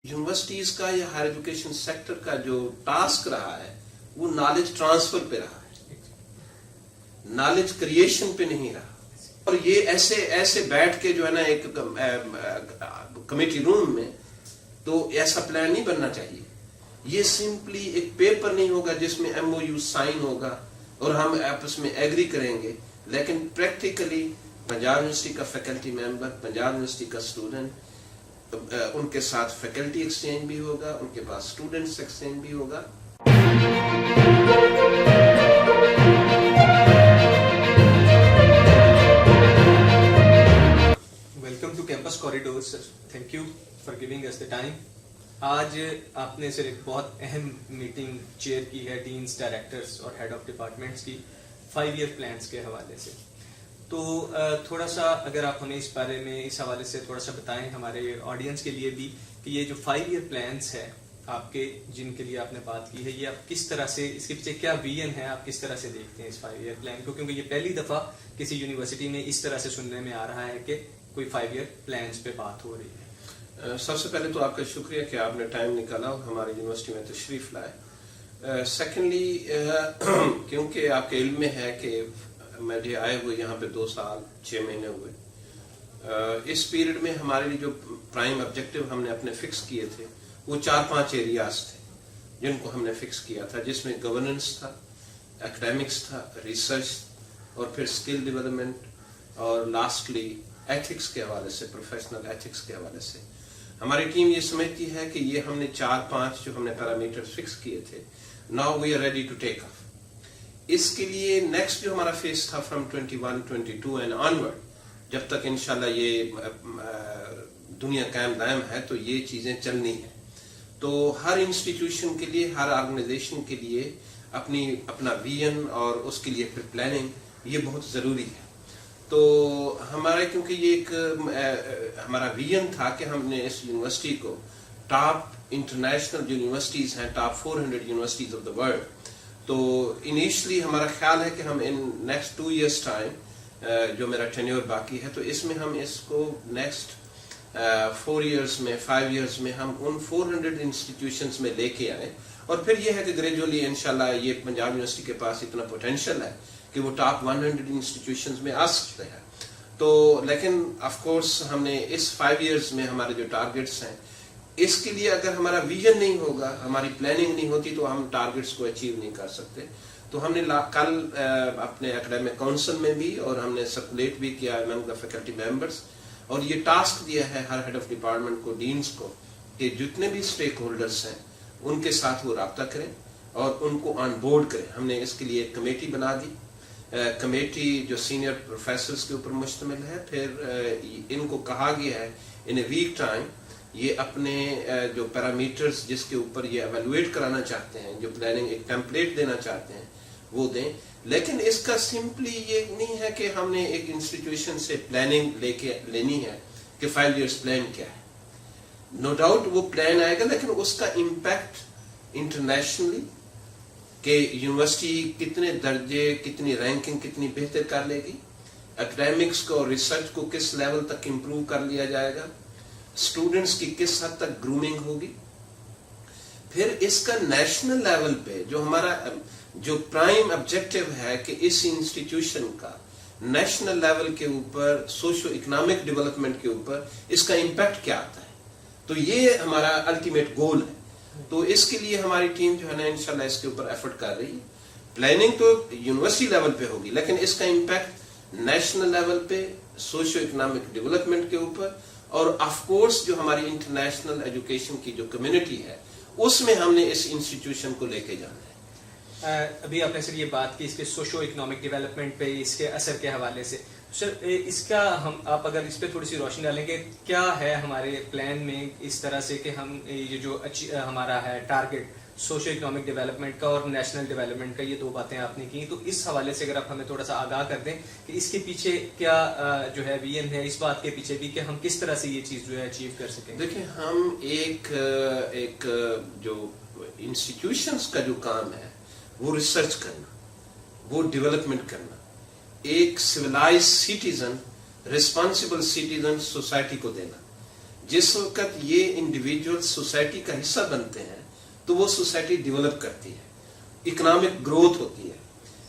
Universities کا یا higher education sector کا جو ٹاسک رہا ہے وہ نالج ٹرانسفر پہ رہا ہے، نالج کریشن پہ نہیں رہا. اور یہ ایسے بیٹھ کے جو ہے نا ایک کمیٹی روم میں تو ایسا پلان نہیں بننا چاہیے. یہ سمپلی ایک پیپر نہیں ہوگا جس میں ایم او یو سائن ہوگا اور ہم آپس میں ایگری کریں گے، لیکن پریکٹیکلی پنجاب یونیورسٹی کا فیکلٹی ممبر، پنجاب یونیورسٹی کا اسٹوڈنٹ، ان کے ساتھ فیکلٹی ایکسچینج بھی ہوگا، ان کے پاس اسٹوڈنٹس ایکسچینج بھی ہوگا. Welcome to campus corridor sir, thank you for giving us the time. آج آپ نے سر ایک بہت اہم میٹنگ چیئر کی ہے ڈینس، ڈائریکٹرز اور ہیڈ آف ڈپارٹمنٹس کی 5 ایئر پلانس کے حوالے سے. تو تھوڑا سا اگر آپ ہمیں اس بارے میں اس حوالے سے تھوڑا سا بتائیں ہمارے آڈینس کے لیے بھی کہ یہ جو 5 ایئر پلانس ہے آپ کے، جن کے لیے آپ نے بات کی ہے، یہ آپ کس طرح سے، اس کے پیچھے کیا ویژن ہے، آپ کس طرح سے دیکھتے ہیں اس 5 ایئر پلان کو؟ کیونکہ یہ پہلی دفعہ کسی یونیورسٹی میں اس طرح سے سننے میں آ رہا ہے کہ کوئی 5 ایئر پلانس پہ بات ہو رہی ہے. سب سے پہلے تو آپ کا شکریہ کہ آپ نے ٹائم نکالا اور ہماری یونیورسٹی میں تشریف لائے. سیکنڈلی کیونکہ آپ کے علم میں ہے کہ مجھے آئے ہوئے یہاں پہ 2 سال 6 مہینے ہوئے. اس پیریڈ میں ہمارے لیے جو پرائم آبجیکٹو ہم نے اپنے فکس کیے تھے وہ 4-5 ایریاز تھے جن کو ہم نے فکس کیا تھا، جس میں گورننس تھا، ایکڈیمکس تھا، ریسرچ، اور پھر اسکل ڈیولپمنٹ، اور لاسٹلی ایتھکس کے حوالے سے، پروفیشنل ایتھکس کے حوالے سے. ہماری ٹیم یہ سمجھتی ہے کہ یہ ہم نے 4-5 جو ہم نے پیرامیٹر فکس کیے تھے، now we are ready to take off. اس کے لیے نیکسٹ جو ہمارا فیز تھا فرام 21-22 اینڈ آنورڈ، جب تک انشاءاللہ یہ دنیا قائم دائم ہے تو یہ چیزیں چلنی ہیں. تو ہر انسٹیٹیوشن کے لیے، ہر آرگنائزیشن کے لیے اپنا ویژن اور اس کے لیے پھر پلاننگ یہ بہت ضروری ہے. تو ہمارا کیونکہ یہ ایک ہمارا ویژن تھا کہ ہم نے اس یونیورسٹی کو ٹاپ انٹرنیشنل یونیورسٹیز ہیں، top 400 universities of the world. تو انیشلی ہمارا خیال ہے کہ ہم ان نیکسٹ 2 ایئرس ٹائم، جو میرا ٹینیور باقی ہے، تو اس میں ہم اس کو نیکسٹ 4 ایئرس میں، 5 ایئرس میں ہم ان 400 انسٹیٹیوشنز میں لے کے آئیں. اور پھر یہ ہے کہ گریجولی انشاءاللہ یہ پنجاب یونیورسٹی کے پاس اتنا پوٹینشیل ہے کہ وہ ٹاپ 100 انسٹیٹیوشنز میں آ سکتے ہیں. تو لیکن آف کورس ہم نے اس 5 ایئرس میں ہمارے جو ٹارگیٹس ہیں، اس کے لیے اگر ہمارا ویژن نہیں ہوگا، ہماری پلاننگ نہیں ہوتی تو ہم ٹارگیٹس کو اچیو نہیں کر سکتے. تو ہم نے کل اپنے اکیڈمک کونسل میں بھی، اور ہم نے سرکولیٹ بھی کیا امنگ دا فیکلٹی ممبرس، اور یہ ٹاسک دیا ہے ہر ہیڈ آف ڈپارٹمنٹ کو، ڈینس کو، کہ جتنے بھی اسٹیک ہولڈرس ہیں ان کے ساتھ وہ رابطہ کریں اور ان کو آن بورڈ کریں. ہم نے اس کے لیے ایک کمیٹی بنا دی، کمیٹی جو سینئر پروفیسرز کے اوپر مشتمل ہے. پھر ان کو کہا گیا ہے ان اے ویک ٹائم یہ اپنے جو پیرامیٹرز جس کے اوپر یہ ایویلویٹ کرانا چاہتے ہیں، جو پلاننگ ایک ٹیمپلیٹ دینا چاہتے ہیں وہ دیں. لیکن اس کا سمپلی یہ نہیں ہے کہ ہم نے ایک انسٹیٹیوشن سے پلاننگ لینی ہے کہ 5 ایئرس پلان کیا ہے. نو ڈاؤٹ وہ پلان آئے گا، لیکن اس کا امپیکٹ انٹرنیشنلی کہ یونیورسٹی کتنے درجے، کتنی رینکنگ کتنی بہتر کر لے گی، اکیڈیمکس کو اور ریسرچ کو کس لیول تک امپروو کر لیا جائے گا، اسٹوڈنٹس کی کس حد تک گرومنگ ہوگی. پھر اس کا نیشنل لیول پہ جو ہمارا جو پرائم آبجیکٹو ہے کہ اس انسٹیٹیوشن کا نیشنل لیول کے اوپر سوشو اکنامک ڈیولپمنٹ کے اوپر اس کا امپیکٹ کیا آتا ہے، تو یہ ہمارا الٹیمیٹ گول ہے. تو اس کے لیے ہماری ٹیم جو ہے نا انشاءاللہ اس کے اوپر ایفرٹ کر رہی ہے. پلاننگ تو یونیورسٹی لیول پہ ہوگی، لیکن اس کا امپیکٹ نیشنل لیول پہ سوشو اکنامک ڈیولپمنٹ کے اوپر، اور آف کورس جو ہماری انٹرنیشنل ایجوکیشن کی جو کمیونٹی ہے اس میں ہم نے اس انسٹیٹیوشن کو لے کے جانا ہے. ابھی آپ نے سر یہ بات کی اس کے سوشو اکنامک ڈیولپمنٹ پہ، اس کے اثر کے حوالے سے. سر اس کا آپ اگر اس پہ تھوڑی سی روشنی ڈالیں کہ کیا ہے ہمارے پلان میں اس طرح سے کہ ہم یہ جو ہمارا ہے ٹارگیٹ سوشو اکنامک ڈیولپمنٹ کا اور نیشنل ڈیولپمنٹ کا، یہ 2 باتیں آپ نے کی، تو اس حوالے سے اگر آپ ہمیں تھوڑا سا آگاہ کر دیں کہ اس کے پیچھے کیا جو ہے ویژن ہے، اس بات کے پیچھے بھی کہ ہم کس طرح سے یہ چیز جو ہے اچیو کر سکیں. دیکھیں، ہم ایک جو انسٹیٹیوشنز کا جو کام ہے وہ ریسرچ کرنا، وہ ڈیولپمنٹ کرنا، ایک civilise citizen, responsible citizen society کو دینا. جس وقت یہ انڈیویجول سوسائٹی کا حصہ بنتے ہیں تو وہ سوسائٹی ڈیولپ کرتی ہے, اکنامک گروتھ ہوتی ہے.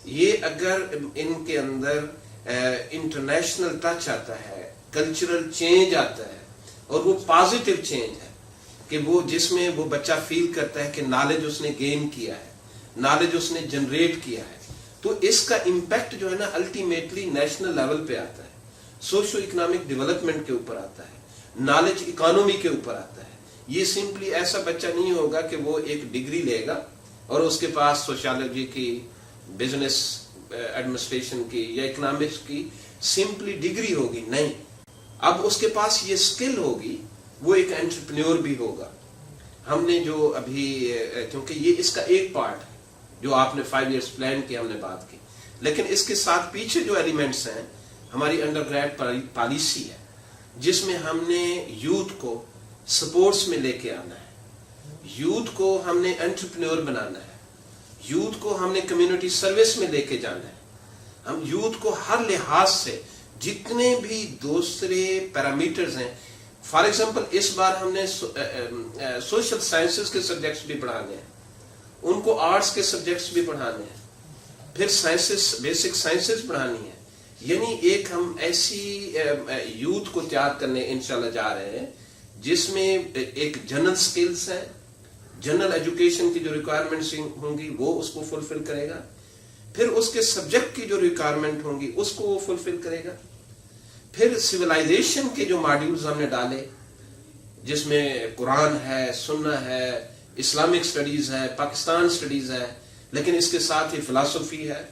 یہ اگر ان کے اندر انٹرنیشنل ٹچ آتا ہے, کلچرل چینج آتا ہے, اور وہ پازیٹیو چینج ہے کہ وہ جس میں وہ بچہ فیل کرتا ہے کہ نالج اس نے گین کیا ہے, نالج اس نے جنریٹ کیا ہے, تو اس کا امپیکٹ جو ہے نا الٹیمیٹلی نیشنل لیول پہ آتا ہے, سوشو اکنامک ڈیولپمنٹ کے اوپر آتا ہے, نالج اکانومی کے اوپر آتا ہے. یہ سمپلی ایسا بچہ نہیں ہوگا کہ وہ ایک ڈگری لے گا اور اس کے پاس سوشالوجی کی, بزنس ایڈمنسٹریشن کی یا اکنامکس کی سمپلی ڈگری ہوگی. نہیں, اب اس کے پاس یہ سکل ہوگی, وہ ایک انٹرپرینور بھی ہوگا. ہم نے جو ابھی, کیونکہ یہ اس کا ایک پارٹ ہے جو آپ نے 5 ایئرس پلان کی ہم نے بات کی, لیکن اس کے ساتھ پیچھے جو ایلیمنٹس ہیں ہماری انڈر گریڈ پالیسی ہے جس میں ہم نے یوتھ کو سپورٹس میں لے کے آنا ہے, یوتھ کو ہم نے انٹرپرینور بنانا ہے, یوتھ کو ہم نے کمیونٹی سروس میں لے کے جانا ہے. ہم یوتھ کو ہر لحاظ سے جتنے بھی دوسرے پیرامیٹرز ہیں, فار ایگزامپل اس بار ہم نے سوشل سائنسز کے سبجیکٹس بھی پڑھانے ہیں, ان کو آرٹس کے سبجیکٹس بھی پڑھانے ہیں, پھر سائنسز, بیسک سائنسز پڑھانی ہے. یعنی ایک ہم ایسی یوتھ کو تیار کرنے انشاءاللہ جا رہے ہیں جس میں ایک جنرل سکلز ہیں, جنرل ایجوکیشن کی جو ریکوائرمنٹس ہوں گی وہ اس کو فلفل کرے گا, پھر اس کے سبجیکٹ کی جو ریکوائرمنٹ ہوں گی اس کو وہ فلفل کرے گا, پھر سویلائزیشن کے جو ماڈیولز ہم نے ڈالے جس میں قرآن ہے, سنہ ہے, اسلامک سٹڈیز ہے, پاکستان سٹڈیز ہے, لیکن اس کے ساتھ ہی فلسفی ہے,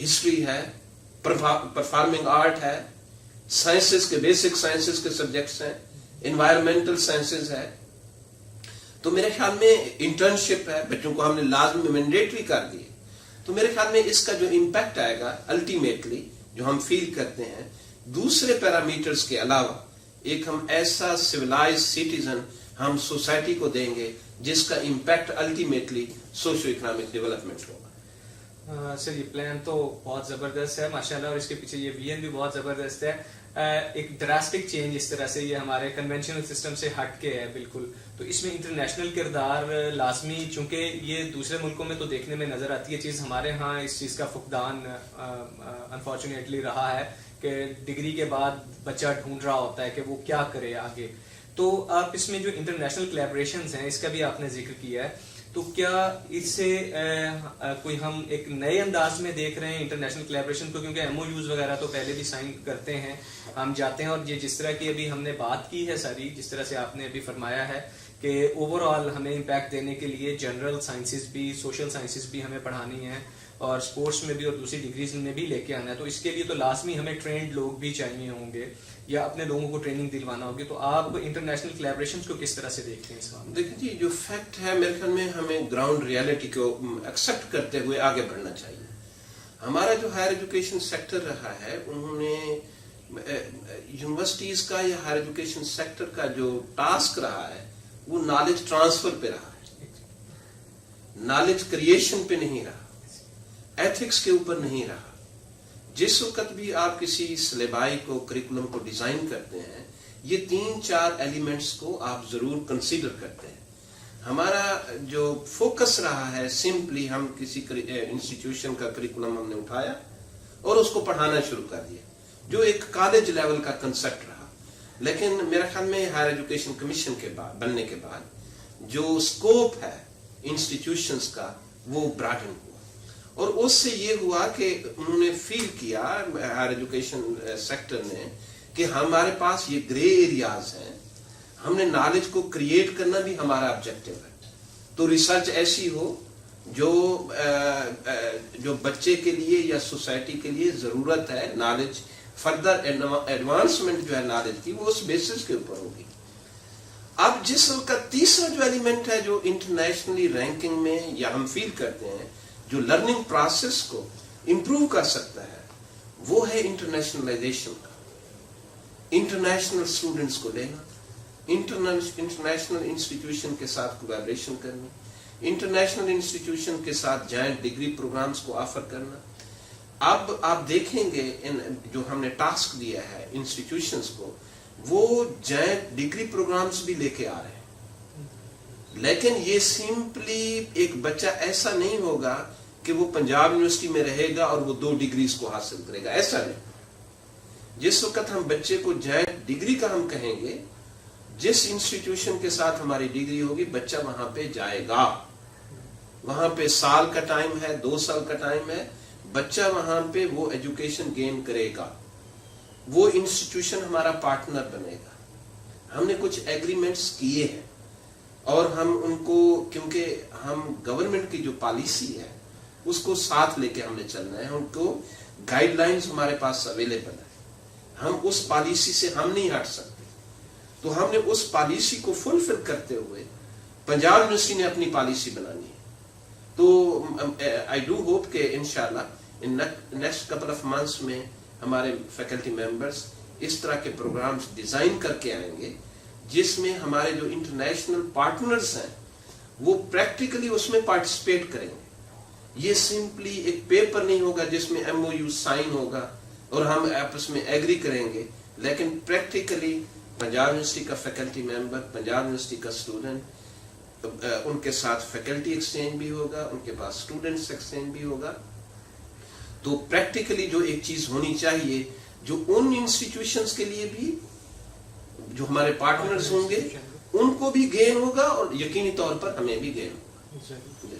ہسٹری ہے, پرفارمنگ آرٹ ہے, سائنسز کے بیسک سائنسز کے سبجیکٹس ہیں, انوائرمنٹل سائنسز ہے. تو میرے خیال میں انٹرنشپ ہے, بچوں کو ہم نے لازمی مینڈیٹری کر دی. تو میرے خیال میں اس کا جو امپیکٹ آئے گا الٹیمیٹلی جو ہم فیل کرتے ہیں دوسرے پیرامیٹرز کے علاوہ, ایک ہم ایسا سویلائز سٹیزن ہم سوسائٹی کو دیں گے جس کا impact ultimately socio economic development ہوگا. سر یہ پلان تو بہت زبردست ہے ماشاءاللہ, اور اس کے پیچھے یہ ویژن بھی بہت زبردست ہے. ایک ڈراسٹک چینج اس طرح سے, یہ ہمارے کنونشنل سسٹم سے ہٹ کے ہے بالکل. تو اس میں انٹرنیشنل کردار لازمی, چونکہ یہ دوسرے ملکوں میں تو دیکھنے میں نظر آتی ہے چیز, ہمارے ہاں اس چیز کا فقدان انفارچونیٹلی رہا ہے کہ ڈگری کے بعد بچہ ڈھونڈ رہا ہوتا ہے کہ وہ کیا کرے آگے. تو آپ اس میں جو انٹرنیشنل کولیبریشنز ہیں اس کا بھی آپ نے ذکر کیا ہے, تو کیا اس سے کوئی ہم ایک نئے انداز میں دیکھ رہے ہیں انٹرنیشنل کولیبریشن کو, کیونکہ MOUs وغیرہ تو پہلے بھی سائن کرتے ہیں, ہم جاتے ہیں, اور یہ جس طرح کی ابھی ہم نے بات کی ہے ساری, جس طرح سے آپ نے ابھی فرمایا ہے کہ اوور آل ہمیں امپیکٹ دینے کے لیے جنرل سائنسز بھی, سوشل سائنسز بھی ہمیں پڑھانی ہیں, اور اسپورٹس میں بھی اور دوسری ڈگریز میں بھی لے کے آنا ہے. تو اس کے لیے تو لازمی ہمیں ٹرینڈ لوگ بھی چاہیے ہوں گے یا اپنے لوگوں کو ٹریننگ دلوانا ہوگی. تو آپ انٹرنیشنل کولیبریشنز کو کس طرح سے دیکھتے ہیں اس وقت؟ دیکھیں جی, جو فیکٹ ہے میرے خیال میں ہمیں گراؤنڈ ریالٹی کو ایکسیپٹ کرتے ہوئے آگے بڑھنا چاہیے. ہمارا جو ہائر ایجوکیشن سیکٹر رہا ہے, انہوں نے یونیورسٹیز کا یا ہائر ایجوکیشن سیکٹر کا جو ٹاسک رہا ہے وہ نالج ٹرانسفر پہ رہا ہے, نالج کریشن پہ نہیں رہا, ایتھکس کے اوپر نہیں رہا. جس وقت بھی آپ کسی سلیبائی کو, کریکولم کو ڈیزائن کرتے ہیں, یہ 3-4 ایلیمنٹس کو آپ ضرور کنسیڈر کرتے ہیں. ہمارا جو فوکس رہا ہے سمپلی ہم کسی انسٹیٹیوشن کا کریکولم ہم نے اٹھایا اور اس کو پڑھانا شروع کر دیا, جو ایک کالج لیول کا کنسپٹ رہا. لیکن میرا خیال میں ہائر ایجوکیشن کمیشن کے بعد بننے کے بعد جو اسکوپ ہے انسٹیٹیوشنز کا وہ براڈن ہوا, اور اس سے یہ ہوا کہ انہوں نے فیل کیا ہائر ایجوکیشن سیکٹر نے کہ ہمارے پاس یہ گرے ایریاز ہیں, ہم نے نالج کو کریٹ کرنا بھی ہمارا آبجیکٹو ہے. تو ریسرچ ایسی ہو جو بچے کے لیے یا سوسائٹی کے لیے ضرورت ہے, نالج فردر ایڈوانسمنٹ جو ہے نالج کی, وہ اس بیسس کے اوپر ہوگی. اب جس وقت تیسرا جو ایلیمنٹ ہے جو انٹرنیشنلی رینکنگ میں یا ہم فیل کرتے ہیں جو لرننگ پروسیس کو امپروو کر سکتا ہے, وہ ہے انٹرنیشنلائزیشن کا. انٹرنیشنل اسٹوڈنٹس کو لینا, انٹرنیشنل انسٹیٹیوشن کے ساتھ کولیبریشن کرنا, انٹرنیشنل انسٹیٹیوشن کے ساتھ جوائنٹ ڈگری پروگرامز کو آفر کرنا. اب آپ دیکھیں گے جو ہم نے ٹاسک دیا ہے انسٹیٹیوشنز کو, وہ جوائنٹ ڈگری پروگرامز بھی لے کے آ رہے ہیں، لیکن یہ سمپلی ایک بچہ ایسا نہیں ہوگا کہ وہ پنجاب یونیورسٹی میں رہے گا اور وہ 2 ڈگریز کو حاصل کرے گا، ایسا نہیں. جس وقت ہم بچے کو جوائنٹ ڈگری کا ہم کہیں گے، جس انسٹیٹیوشن کے ساتھ ہماری ڈگری ہوگی بچہ وہاں پہ جائے گا. وہاں پہ سال کا ٹائم ہے، 2 سال کا ٹائم ہے، بچہ وہاں پہ وہ ایجوکیشن گین کرے گا. وہ انسٹیٹیوشن ہمارا پارٹنر بنے گا. ہم نے کچھ ایگریمنٹس کیے ہیں اور ہم ان کو، کیونکہ ہم گورنمنٹ کی جو پالیسی ہے اس کو ساتھ لے کے ہم نے چلنا ہے. ان کو گائیڈ لائنز ہمارے پاس اویلیبل ہے، ہم اس پالیسی سے ہم نہیں ہٹ سکتے. تو ہم نے اس پالیسی کو فلفل کرتے ہوئے پنجاب یونیورسٹی نے اپنی پالیسی بنانی ہے. تو آئی ڈو ہوپ کہ انشاءاللہ in next couple of months میں ہمارے فیکلٹی ممبرس اس طرح کے پروگرامز ڈیزائن کر کے آئیں گے جس میں ہمارے جو انٹرنیشنل پارٹنرز ہیں وہ پریکٹیکلی اس میں پارٹیسپیٹ کریں گے. یہ سمپلی ایک پیپر نہیں ہوگا جس میں MOU سائن ہوگا اور ہم آپس میں ایگری کریں گے، لیکن پریکٹیکلی پنجاب یونیورسٹی کا فیکلٹی ممبر، پنجاب یونیورسٹی کا اسٹوڈنٹ، ان کے ساتھ فیکلٹی ایکسچینج بھی ہوگا، ان کے پاس اسٹوڈنٹس ایکسچینج بھی ہوگا. تو پریکٹیکلی جو ایک چیز ہونی چاہیے جو ان انسٹیٹیوشنز کے لیے بھی جو ہمارے پارٹنرز ہوں گے ان کو بھی گین ہوگا اور یقینی طور پر ہمیں بھی گین ہوگا.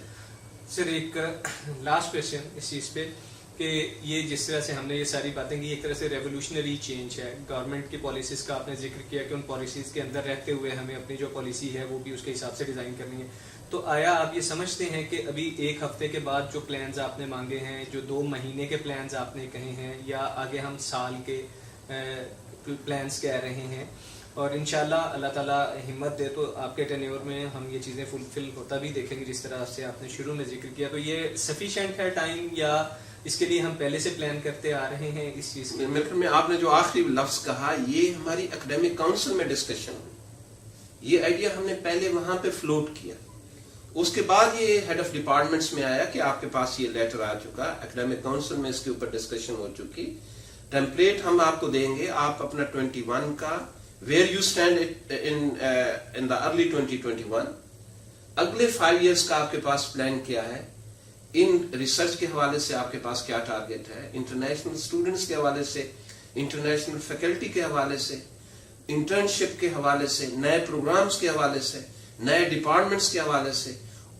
سر ایک لاسٹ کویسچن اس چیز پہ کہ یہ جس طرح سے ہم نے یہ ساری باتیں کی ایک طرح سے ریولوشنری چینج ہے. گورنمنٹ کی پالیسیز کا آپ نے ذکر کیا کہ ان پالیسیز کے اندر رہتے ہوئے ہمیں اپنی جو پالیسی ہے وہ بھی اس کے حساب سے ڈیزائن کرنی ہے. تو آیا آپ یہ سمجھتے ہیں کہ ابھی 1 ہفتے کے بعد جو پلانز آپ نے مانگے ہیں، جو 2 مہینے کے پلانز آپ نے کہے ہیں، یا آگے ہم سال کے پلانز کہہ رہے ہیں، اور انشاءاللہ اللہ تعالیٰ ہمت دے تو آپ کے ٹینیور میں ہم یہ چیزیں فلفل ہوتا بھی دیکھیں گے جس طرح سے آپ نے شروع میں ذکر کیا، تو یہ سفیشینٹ ہے ٹائم یا اس کے لیے ہم پہلے سے پلان کرتے آ رہے ہیں اس چیز کے؟ میرے خیال میں آپ نے جو آخری لفظ کہا یہ ہماری اکیڈیمک کاؤنسل میں ڈسکشن ہوئی. یہ آئیڈیا ہم نے پہلے وہاں پہ فلوٹ کیا، اس کے بعد یہ ہیڈ آف ڈپارٹمنٹس میں آیا کہ آپ کے پاس یہ لیٹر آ چکا، اکیڈیمک کاؤنسل میں اس کے اوپر ڈسکشن ہو چکی. ٹیمپلیٹ ہم آپ کو دیں گے، آپ اپنا 21 کا where you stand in the early 2021 اگلے 5 ایئرس کا آپ کے پاس پلان کیا ہے، ان ریسرچ کے حوالے سے آپ کے پاس کیا ٹارگیٹ ہے، انٹرنیشنل اسٹوڈنٹس کے حوالے سے، انٹرنیشنل فیکلٹی کے حوالے سے، انٹرنشپ کے حوالے سے، نئے پروگرامز کے حوالے سے، نئے ڈپارٹمنٹس کے حوالے سے،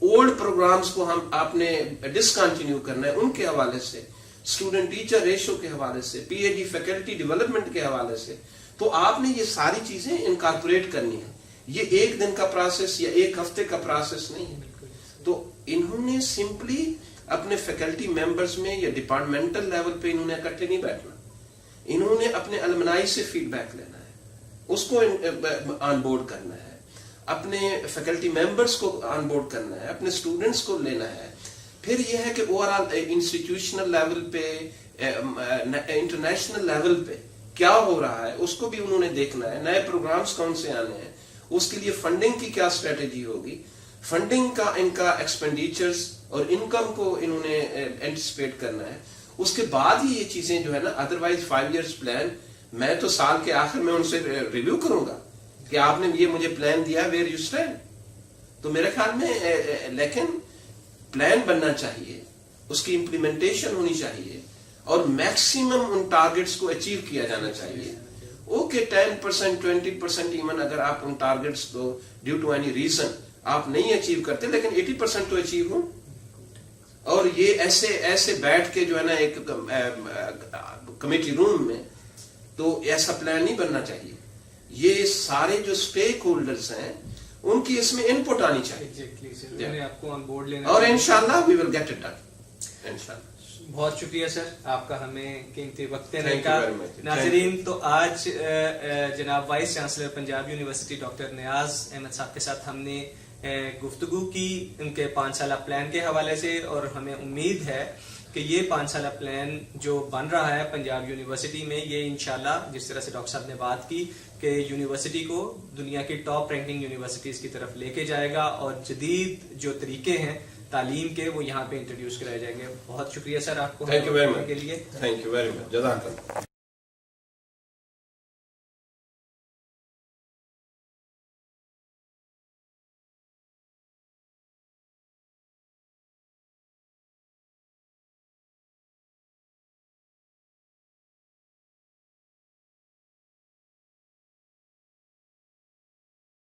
اولڈ پروگرامز کو ہم آپ نے ڈسکنٹینیو کرنا ہے ان کے حوالے سے، اسٹوڈنٹ ٹیچر ریشو کے حوالے سے، PhD فیکلٹی ڈیولپمنٹ کے حوالے سے. تو آپ نے یہ ساری چیزیں انکارپوریٹ کرنی ہے. یہ 1 دن کا پروسیس یا 1 ہفتے کا پروسیس نہیں ہے. تو انہوں نے سمپلی اپنے فیکلٹی ممبرز میں یا ڈپارٹمنٹل لیول پہ انہوں نے اکٹھے نہیں بیٹھنا، انہوں نے اپنے المنائی سے فیڈ بیک لینا ہے، اس کو آن بورڈ کرنا ہے، اپنے فیکلٹی ممبرز کو آن بورڈ کرنا ہے، اپنے اسٹوڈنٹس کو لینا ہے. پھر یہ ہے کہ اوور آل انسٹیٹیوشنل لیول پہ، انٹرنیشنل لیول پہ کیا ہو رہا ہے اس کو بھی انہوں نے دیکھنا ہے. نئے پروگرامز کون سے آنے ہیں، اس کے لیے فنڈنگ کی کیا اسٹریٹجی ہوگی، فنڈنگ کا ان کا ایکسپینڈیچرز اور انکم کو انہوں نے اینٹیسپیٹ کرنا ہے. اس کے بعد ہی یہ چیزیں جو ہے نا، ادروائز 5 ایئرس پلان میں تو سال کے آخر میں ان سے ریویو کروں گا کہ آپ نے یہ مجھے پلان دیا ویئر یو اسٹینڈ. تو میرے خیال میں لیکن پلان بننا چاہیے، اس کی امپلیمنٹیشن ہونی چاہیے اور میکسیمم ان ٹارگٹس کو اچیو کیا جانا چاہیے. اوکے 10%, 20% ایون اگر آپ ان ٹارگٹس کو ڈیو ٹو اینی ریزن آپ نہیں اچیو کرتے، لیکن 80% تو اچیو ہوں. اور یہ ایسے بیٹھ کے جو ہے نا ایک کمیٹی روم میں تو ایسا پلان نہیں بننا چاہیے. یہ سارے جو سٹیک ہولڈرز ہیں ان کی اس میں ان پٹ آنی چاہیے اور انشاءاللہ وی ول گیٹ اٹ ڈن انشاءاللہ. بہت شکریہ سر آپ کا ہمیں قیمتی وقت دینے کا. ناظرین، تو آج جناب vice chancellor Punjab university doctor Niaz Ahmad صاحب کے ساتھ ہم نے گفتگو کی ان کے 5 سالہ پلان کے حوالے سے، اور ہمیں امید ہے کہ یہ 5 سالہ پلان جو بن رہا ہے پنجاب یونیورسٹی میں، یہ انشاءاللہ جس طرح سے ڈاکٹر صاحب نے بات کی کہ یونیورسٹی کو دنیا کی ٹاپ رینکنگ یونیورسٹیز کی طرف لے کے جائے گا، اور جدید جو طریقے ہیں تعلیم کے وہ یہاں پہ انٹروڈیوس کرائے جائیں گے. بہت شکریہ سر آپ کو کے لیے. Thank you very much. جزاک اللہ.